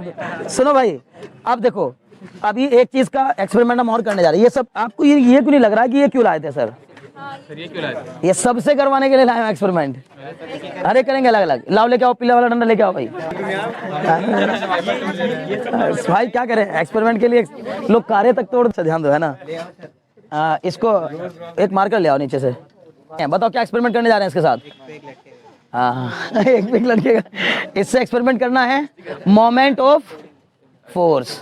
अब सुनो भाई, अब देखो, अभी एक चीज का एक्सपेरिमेंट हम और करने जा रहे हैं। ये सब आपको ये क्यों नहीं लग रहा कि ये क्यों लाए थे सर? ये क्यों लाए थे? ये सबसे करवाने के लिए लाए हैं एक्सपेरिमेंट। अरे करेंगे अलग अलग। लाओ लेके आओ, पीला वाला डंडा लेके आओ भाई। भाई क्या करें, एक्सपेरिमेंट के लिए लोग कारे तक तोड़ से, ध्यान दो, है ना। इसको एक मार्कर ले आओ नीचे से। बताओ क्या एक्सपेरिमेंट करने जा रहे हैं इसके साथ? हाँ एक भी लड़के का इससे एक्सपेरिमेंट करना है, मोमेंट ऑफ फोर्स।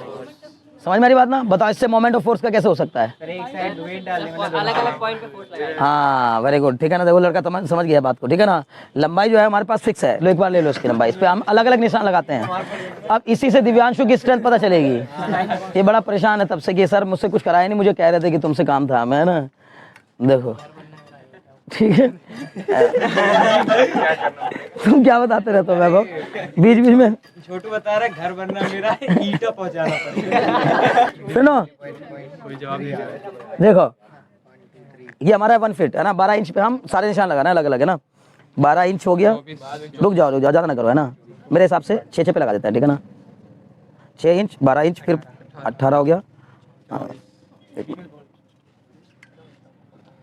समझ मेरी बात ना? बताओ इससे मोमेंट ऑफ फोर्स का कैसे हो सकता है? अलग-अलग पॉइंट पे फोर्स लगाएंगे। हाँ वेरी गुड, ठीक है ना। देखो लड़का समझ गया बात को, ठीक है ना। लंबाई जो है हमारे पास फिक्स है, लो एक बार ले लो इसकी लंबाई। इस पे हम अलग अलग निशान लगाते हैं। अब इसी से दिव्यांशु की स्ट्रेंथ पता चलेगी। ये बड़ा परेशान है तब से कि सर मुझसे कुछ कराया नहीं, मुझे कह रहे थे कि तुमसे काम था। मैं ना देखो ठीक है तुम क्या बताते रहते हो मेरे को बीच बीच में? छोटू बता रहा है घर बनना मेरा ईंटा पहुंचाना पड़ेगा। सुनो कोई जवाब नहीं दे रहा। देखो ये हमारा 1 फीट है ना, 12 इंच पे हम सारे निशान लगाना है अलग अलग, है ना। 12 इंच हो गया। रुक जाओ ज्यादा ना करो, है ना। मेरे हिसाब से 6 पे लगा देता है, ठीक है ना। 6 इंच, 12 इंच, फिर 18 हो गया।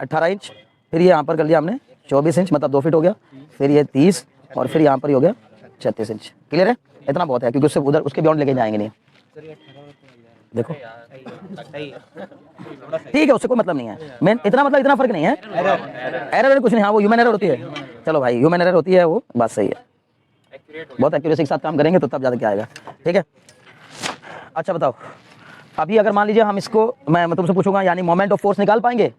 18 इंच, फिर ये यहाँ पर कर लिया हमने 24 इंच, मतलब 2 फीट हो गया। फिर ये 30 और फिर यहाँ पर ही हो गया 36 इंच। क्लियर है? इतना बहुत है क्योंकि उससे उधर उसके बियॉन्ड लेके जाएंगे नहीं। देखो ठीक है, उससे कोई मतलब नहीं है। मैं इतना मतलब इतना फर्क नहीं है। एरर कुछ नहीं, हाँ वो ह्यूमन एरर होती है। चलो भाई ह्यूमन एरर होती है, वो बात सही है। बहुत एक्यूरेसी के साथ काम करेंगे तो तब ज़्यादा क्या आएगा, ठीक है। अच्छा बताओ, अभी अगर मान लीजिए हम इसको, मैं तुमसे पूछूंगा यानी मोमेंट ऑफ फोर्स निकाल पाएंगे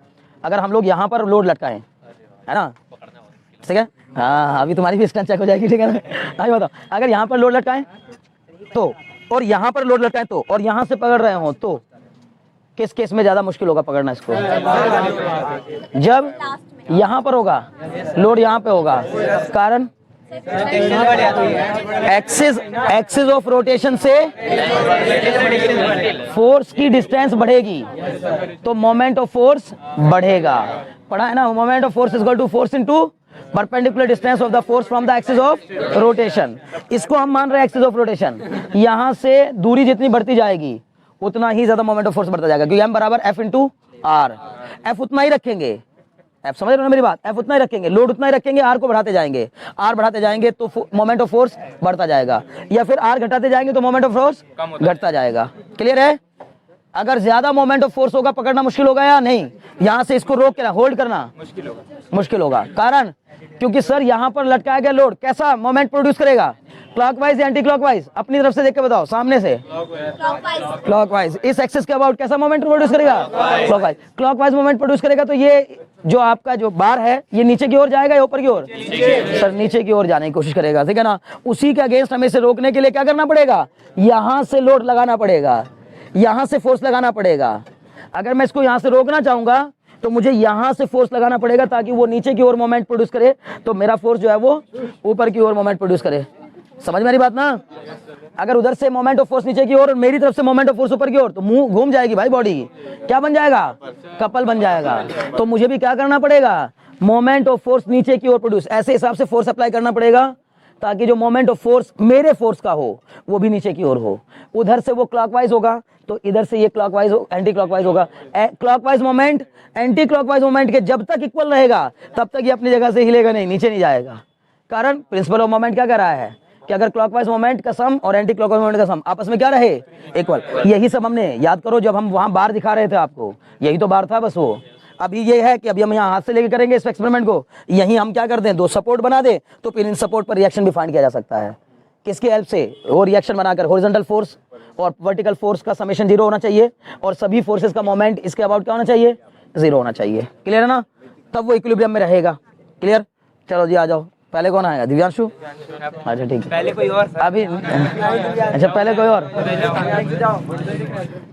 अगर हम लोग यहाँ पर लोड लटकाएं, है ना? ठीक है। हाँ अभी तुम्हारी भी स्ट्रेंथ चेक हो जाएगी, ठीक है ना। आगे बताओ, अगर यहाँ पर लोड लटकाएं तो, और यहाँ पर लोड लटकाएं तो, और यहाँ से पकड़ रहे हो तो किस केस में ज्यादा मुश्किल होगा पकड़ना इसको? जब यहाँ पर होगा लोड, यहाँ पे होगा, कारण एक्सिस ऑफ रोटेशन से फोर्स की डिस्टेंस बढ़ेगी तो मोमेंट ऑफ फोर्स बढ़ेगा। पढ़ा है ना? Moment of force is equal to force into perpendicular distance of the force from the axis of rotation. इसको हम मान रहे हैं एक्सिस ऑफ रोटेशन। यहां से दूरी जितनी बढ़ती जाएगी उतना ही ज्यादा मोमेंट ऑफ फोर्स बढ़ता जाएगा, क्योंकि m बराबर F इंटू आर। एफ उतना ही रखेंगे, F समझ रहे हो ना मेरी बात? F उतना ही रखेंगे, लोड उतना ही रखेंगे, R को बढ़ाते जाएंगे। R बढ़ाते जाएंगे तो मोमेंट ऑफ फोर्स बढ़ता जाएगा, या फिर R घटाते जाएंगे तो मोमेंट ऑफ फोर्स घटता जाएगा। क्लियर है? अगर ज्यादा मोमेंट ऑफ फोर्स होगा पकड़ना मुश्किल होगा या नहीं? यहां से इसको रोक के होल्ड करना मुश्किल होगा। कारण क्योंकि सर यहां पर लटकाया गया लोड कैसा मोमेंट प्रोड्यूस करेगा? क्लॉकवाइज या एंटी क्लॉकवाइज? अपनी तरफ से देख के बताओ, सामने से क्लॉकवाइज। इस एक्सिस के अबाउट कैसा मोमेंट प्रोड्यूस करेगा? क्लॉकवाइज। क्लॉकवाइज मोमेंट प्रोड्यूस करेगा तो ये जो आपका जो बार है ये नीचे की ओर जाएगा या ऊपर की ओर? सर नीचे की ओर जाने की कोशिश करेगा, ठीक है ना। उसी के अगेंस्ट हमें इसे रोकने के लिए क्या करना पड़ेगा? यहां से लोड लगाना पड़ेगा, यहां से फोर्स लगाना पड़ेगा। अगर मैं इसको यहां से रोकना चाहूंगा तो मुझे यहां से फोर्स लगाना पड़ेगा ताकि वो नीचे की ओर मोमेंट प्रोड्यूस करे, तो मेरा फोर्स जो है वो ऊपर की ओर मोमेंट प्रोड्यूस करे। समझ मेरी बात ना? अगर उधर से मोमेंट ऑफ फोर्स नीचे की ओर और मेरी तरफ से मोमेंट ऑफ फोर्स ऊपर की ओर तो मुंह घूम जाएगी भाई बॉडी की। क्या बन जाएगा? कपल बन जाएगा। तो मुझे भी क्या करना पड़ेगा? मोमेंट ऑफ फोर्स नीचे की ओर प्रोड्यूस, ऐसे हिसाब से फोर्स अप्लाई करना पड़ेगा ताकि जो मोमेंट ऑफ फोर्स मेरे फोर्स का हो वो भी नीचे की ओर हो। उधर से वो क्लॉकवाइज होगा तो इधर से ये क्लॉकवाइज एंटी क्लॉकवाइज होगा। Clockwise moment anti clockwise moment के जब तक इक्वल रहेगा तब तक ये अपनी जगह से हिलेगा नहीं, नीचे नहीं जाएगा। कारण प्रिंसिपल ऑफ मोमेंट क्या कर रहा है कि अगर क्लॉकवाइज मोमेंट का सम और एंटी क्लॉकवाइज मोमेंट का सम आपस में क्या रहे? इक्वल। यही सब हमने याद करो जब हम वहां बार दिखा रहे थे आपको, यही तो बार था बस वो। अभी ये है कि अभी हम यहाँ हाथ से लेके करेंगे इस एक्सपेरिमेंट को, यहीं हम क्या कर दें? 2 सपोर्ट बना दे तो फिर इन सपोर्ट पर रिएक्शन भी फाइंड किया जा सकता है। किसकी हेल्प से? वो रिएक्शन बनाकर हॉरिजॉन्टल फोर्स और वर्टिकल फोर्स का समेशन 0 होना चाहिए और सभी फोर्सेस का मोमेंट इसके अबाउट क्या होना चाहिए? 0 होना चाहिए। क्लियर है ना? तब वो इक्विलिब्रियम में रहेगा। क्लियर? चलो जी आ जाओ। पहले कौन आएगा? दिव्यांशु? अच्छा ठीक है, पहले कोई और अभी अच्छा पहले कोई और।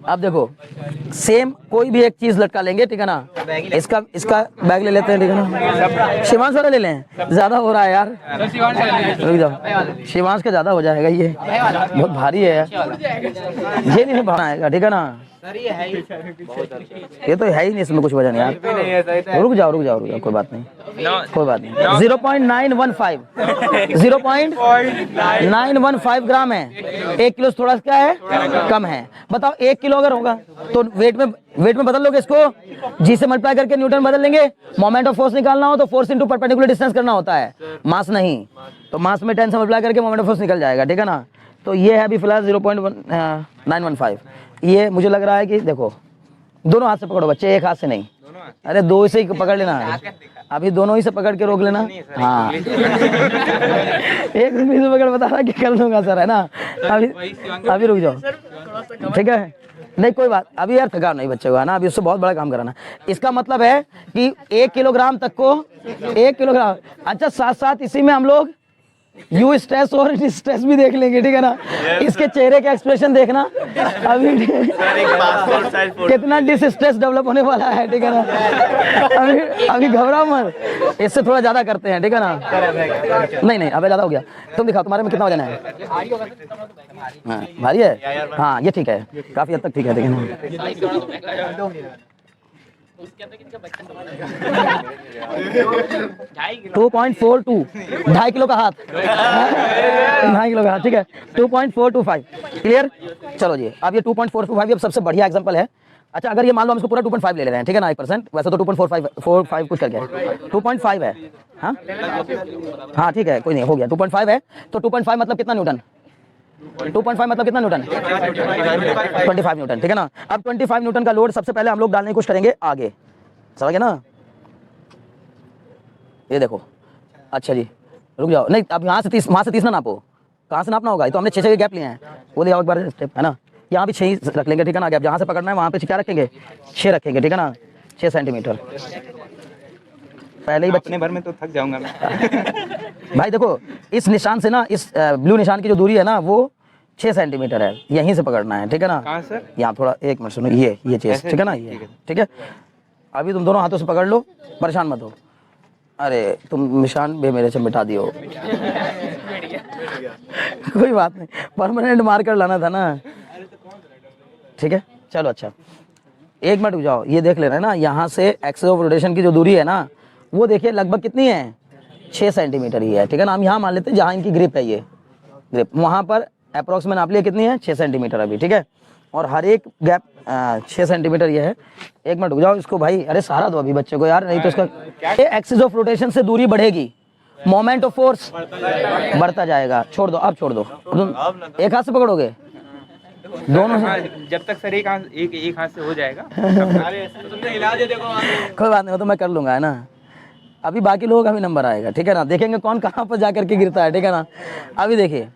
अब देखो सेम कोई भी एक चीज लटका लेंगे, ठीक है ना। इसका बैग ले लेते हैं, ठीक है ना। शिवांश वाला ले लें, ज्यादा हो रहा है यार। रुक जाओ, शिवांश का ज्यादा हो जाएगा, ये बहुत भारी है यार, ये नहीं बनाएगा, ठीक है ना। सर ये है ही ये तो है ही नहीं, इसमें कुछ वजन यार। नहीं है सही रुक जाओ कोई बात नहीं, कोई बात नहीं। 0.915 0.915 ग्राम है। 1 किलो से थोड़ा क्या है, कम है। बताओ 1 किलो अगर होगा तो वेट में बदल लोगे इसको, जी से मल्टीप्लाई करके न्यूटन बदल लेंगे। मोमेंट ऑफ फोर्स निकालना हो तो फोर्स इंटू परपेंडिकुलर डिस्टेंस करना होता है, मास नहीं। तो मास में 10 से मल्टीप्लाई करके मोमेंट ऑफ फोर्स निकल जाएगा, ठीक है ना। तो ये है अभी फिलहाल 0.915। ये मुझे लग रहा है कि देखो, दोनों हाथ से पकड़ो बच्चे, एक हाथ से नहीं। अरे दो से ही पकड़ लेना है, अभी दोनों ही से पकड़ के रोक लेना। हाँ एक से पकड़ बता रहा कि कर लूंगा सर, है ना। अभी रुक जाओ, ठीक है। नहीं कोई बात, अभी यार थकान नहीं बच्चे को, है ना। अभी उससे बहुत बड़ा काम कराना। इसका मतलब है कि 1 किलोग्राम तक को 1 किलोग्राम। अच्छा साथ साथ इसी में हम लोग यू स्ट्रेस और स्ट्रेस भी देख लेंगे, ठीक है ना। इसके चेहरे का एक्सप्रेशन देखना अभी कितना डिस्ट्रेस डेवलप होने वाला है, ठीक है ना। अभी घबराओ मत, इससे थोड़ा ज्यादा करते हैं, ठीक है ना। नहीं अबे ज्यादा हो गया। तुम दिखाओ तुम्हारे में कितना वजन है। हाँ भारी है, हाँ ये ठीक है, काफी हद तक ठीक है, ठीक है ना। 2.42, 2.5 किलो का हाथ, 2.5 किलो का हाथ, ठीक है। 2.425 क्लियर। चलो जी, अब ये 2.425 अब सबसे बढ़िया एग्जांपल है। अच्छा अगर ये मान लो हम इसको पूरा 2.5 ले रहे हैं, ठीक है ना, 1%, वैसे तो 2.45 कुछ कर गया, 2.5 है। हाँ ठीक है, कोई नहीं, हो गया 2.5 है। तो 2.5 मतलब कितना न्यूटन, 2.5 मतलब कितना न्यूटन, 25 न्यूटन, ठीक है ना। अब 25 न्यूटन का लोड सबसे पहले हम लोग डालने की कोशिश करेंगे आगे, समझ गए ना। ये देखो, अच्छा जी रुक जाओ, नहीं अब यहाँ से 30, वहाँ से 30 ना नापो, कहाँ से नापना होगा, ये तो हमने 6 के गैप लिए हैं, वो ले आओ एक बार स्टेप, है ना। यहाँ भी 6 रख लेंगे, ठीक है ना। गैप जहाँ से पकड़ना है वहाँ पे क्या रखेंगे, 6 रखेंगे, ठीक है ना, 6 सेंटीमीटर। पहले ही अपने भर में तो थक जाऊंगा मैं। भाई देखो इस निशान से ना, इस ब्लू निशान की जो दूरी है ना वो 6 सेंटीमीटर है, यहीं से पकड़ना है, ठीक है ना। कहाँ सर? यहाँ थोड़ा, एक मिनट सुनो, ये चीज, ठीक है ना, ये ठीक है। अभी तुम दोनों हाथों से पकड़ लो, परेशान मत हो। अरे तुम निशान भी मेरे से मिटा दियो। कोई बात नहीं, परमानेंट मार्कर लाना था ना, ठीक है। चलो अच्छा, एक मिनट रुक जाओ, ये देख लेना है ना, यहाँ से एक्सिस ऑफ रोटेशन की जो दूरी है ना वो देखिए लगभग कितनी है, 6 सेंटीमीटर ही है, ठीक है ना। हम यहाँ मान लेते हैं जहाँ इनकी ग्रिप है, ये ग्रिप वहाँ पर अप्रोक्सीमेट नाप लिया कितनी है, 6 सेंटीमीटर अभी, ठीक है। और हर एक गैप 6 सेंटीमीटर ये है। एक मिनट रुक जाओ इसको भाई, अरे सहारा दो अभी बच्चे को यार, नहीं तो इसका एक्सिस ऑफ रोटेशन से दूरी बढ़ेगी, मोमेंट ऑफ फोर्स बढ़ता जाएगा। छोड़ दो, अब छोड़ दो, एक हाथ से पकड़ोगे दोनों से। जब तक सर एक हाथ से हो जाएगा। कोई बात नहीं, वो तो मैं कर लूंगा, है ना। अभी बाकी लोगों का भी नंबर आएगा, ठीक है ना, देखेंगे कौन कहाँ पर जाकर के गिरता है, ठीक है ना। अभी देखिए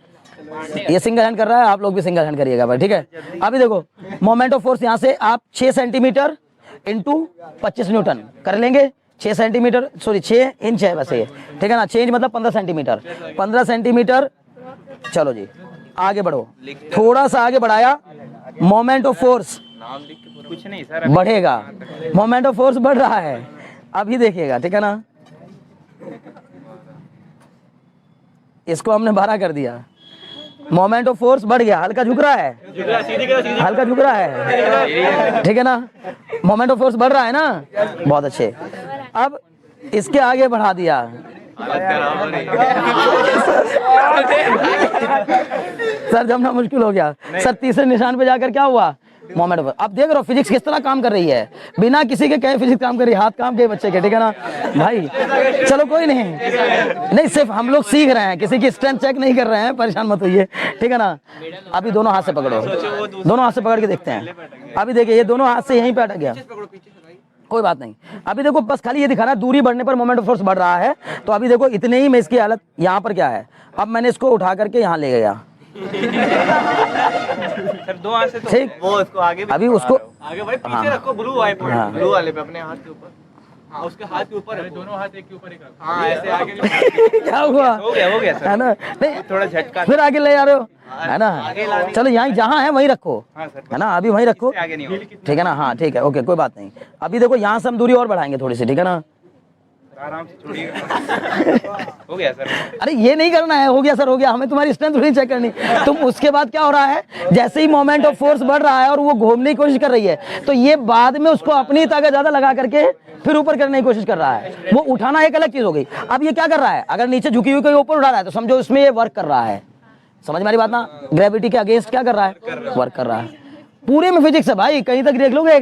ये सिंगल हैंड कर रहा है, आप लोग भी सिंगल हैंड करिएगा भाई, ठीक है। अभी देखो मोमेंट ऑफ फोर्स यहाँ से आप 6 सेंटीमीटर इंटू 25 न्यूटन कर लेंगे। 6 सेंटीमीटर सॉरी 6 इंच है वैसे ये, ठीक है ना। 6 इंच मतलब 15 सेंटीमीटर, 15 सेंटीमीटर। चलो जी आगे बढ़ो, थोड़ा सा आगे बढ़ाया, मोमेंट ऑफ फोर्स कुछ नहीं सर, बढ़ेगा, मोमेंट ऑफ फोर्स बढ़ रहा है, अभी देखिएगा, ठीक है ना। इसको हमने 12 कर दिया, मोमेंट ऑफ फोर्स बढ़ गया, हल्का झुक रहा है, हल्का झुक रहा है, ठीक है ना। मोमेंट ऑफ फोर्स बढ़ रहा है ना, बहुत अच्छे। अब इसके आगे बढ़ा दिया, सर जमना मुश्किल हो गया सर। तीसरे निशान पे जाकर क्या हुआ, मोमेंट ऑफ। अब देख रहे हो फिजिक्स किस तरह काम कर रही है, बिना किसी के कहे फिजिक्स काम कर रही है, हाथ काम के बच्चे के, ठीक है ना भाई। चलो कोई नहीं, सिर्फ हम लोग सीख रहे हैं, किसी की स्ट्रेंथ चेक नहीं कर रहे हैं, परेशान मत होइए, ठीक है ना। अभी दोनों हाथ से पकड़ो, दोनों हाथ से पकड़ के देखते हैं। अभी देखिए ये दोनों हाथ से यहीं पे अटक गया, कोई बात नहीं। अभी देखो बस खाली ये दिखा रहा है दूरी बढ़ने पर मोमेंट ऑफ फोर्स बढ़ रहा है। तो अभी देखो इतने ही में इसकी हालत यहाँ पर क्या है, अब मैंने इसको उठा करके यहाँ ले गया, सर 2 हाथ से तो ठीक। वो उसको आगे भी अभी उसको आगे भाई पीछे हाँ। रखो, ब्लू वाले पे, हाँ। ब्लू वाले पे अपने हाथ के ऊपर, हाँ उसके हाथ के ऊपर, दोनों हाथ एक के ऊपर एक रखो। हाँ ऐसे आगे क्या हुआ, हो गया सर, है ना। नहीं थोड़ा झटका फिर आगे ले जा रहे हो, है ना। चलो यहाँ जहाँ है वहीं रखो, हाँ सर, है ना, अभी वहीं रखो, आगे नहीं होगा। ठीक है ना। हाँ ठीक है, ओके कोई बात नहीं। अभी देखो यहाँ से हम दूरी और बढ़ाएंगे थोड़ी सी, ठीक है ना। आराम से छोड़िएगा। हो गया सर। अरे ये नहीं करना है, हो गया सर हो गया, हमें तुम्हारी स्ट्रेंथ थोड़ी चेक करनी। तुम उसके बाद क्या हो रहा है, जैसे ही मोमेंट ऑफ फोर्स बढ़ रहा है और वो घूमने की कोशिश कर रही है, तो ये बाद में उसको अपनी ताकत ज्यादा लगा करके फिर ऊपर करने की कोशिश कर रहा है। वो उठाना एक अलग चीज हो गई। अब ये क्या कर रहा है, अगर नीचे झुकी हुई कोई ऊपर उठा रहा है तो समझो इसमें ये वर्क कर रहा है। समझ में आ रही बात ना, ग्रेविटी के अगेंस्ट क्या कर रहा है, वर्क कर रहा है। पूरे में फिजिक्स है भाई, कहीं तक देख लोगे।